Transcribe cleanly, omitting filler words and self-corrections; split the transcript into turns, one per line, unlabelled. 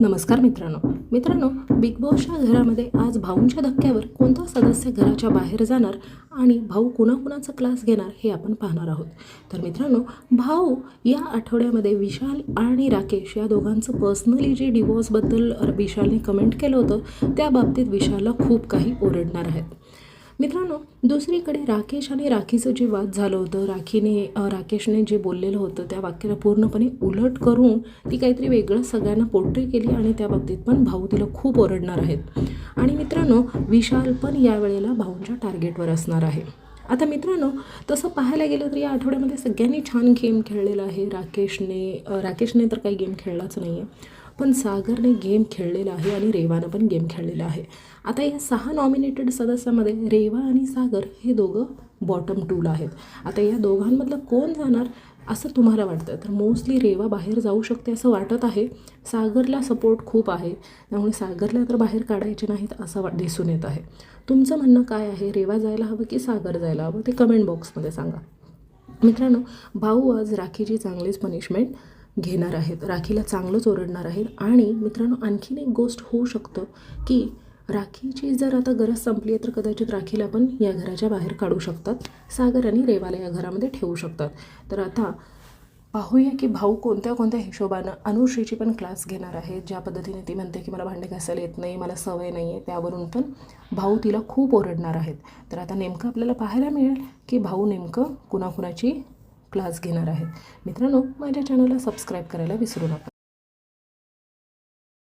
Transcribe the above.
नमस्कार मित्रांनो, बिग बॉसच्या घरामध्ये आज भाऊंच्या धक्क्यावर कोणता सदस्य घराच्या बाहेर जाणार आणि भाऊ कुणाकुणाचा क्लास घेणार हे आपण पाहणार आहोत. तर मित्रांनो, भाऊ या आठवड्यामध्ये विशाल आणि राकेश या दोघांचं पर्सनली जे डिवोर्सबद्दल विशालने कमेंट केलं होतं त्या बाबतीत विशालला खूप काही ओरडणार आहेत. मित्रांनो, दुसरीकडे राकेश आणि राखीचं जे वाद झालं होतं, राकेशने जे बोललेलं होतं त्या वाक्याला पूर्णपणे उलट करून ती काहीतरी वेगळं सगळ्यांना पोर्ट्रे केली आणि त्या बाबतीत पण भाऊ तिला खूप ओरडणार आहेत. आणि मित्रांनो, विशाल पण यावेळेला भाऊंच्या टार्गेटवर असणार आहे. आता मित्रांनो, तसं पाहायला गेलं तर या आठवड्यामध्ये सगळ्यांनी छान गेम खेळलेला आहे. राकेशने तर काही गेम खेळलाच नाही आहे, पण सागरने गेम खेळलेला आहे आणि रेवानं पण गेम खेळलेला आहे. आता या 6 नॉमिनेटेड सदस्यामध्ये रेवा आणि सागर हे दोघं बॉटम 2ला आहेत. आता या दोघांमधलं कोण जाणार असं तुम्हाला वाटतं? तर मोस्टली रेवा बाहेर जाऊ शकते असं वाटत आहे. सागरला सपोर्ट खूप आहे, त्यामुळे सागरला तर बाहेर काढायचे नाहीत असं दिसून येत आहे. तुमचं म्हणणं काय आहे? रेवा जायला हवं की सागर जायला हवं ते कमेंट बॉक्समध्ये सांगा. मित्रांनो, भाऊ आज राखीची चांगलीच पनिशमेंट घेणार आहेत, राखीला चांगलंच ओरडणार आहेत. आणि मित्रांनो, आणखीन एक गोष्ट होऊ शकतं की राखीची जर आता गरज संपली आहे तर कदाचित राखीला पण या घराच्या बाहेर काढू शकतात, सागर आणि रेवाला या घरामध्ये ठेवू शकतात. तर आता पाहूया की भाऊ कोणत्या कोणत्या हिशोबानं अनुश्रीची पण क्लास घेणार आहे. ज्या पद्धतीने ती म्हणते की मला भांडे घासायला येत नाही, मला सवय नाही आहे, त्यावरून पण भाऊ तिला खूप ओरडणार आहेत. तर आता नेमकं आपल्याला पाहायला मिळेल की भाऊ नेमकं कुणाकुणाची क्लास घेणार आहेत. मित्रांनो, माझ्या चॅनलला सबस्क्राईब करायला विसरू नका.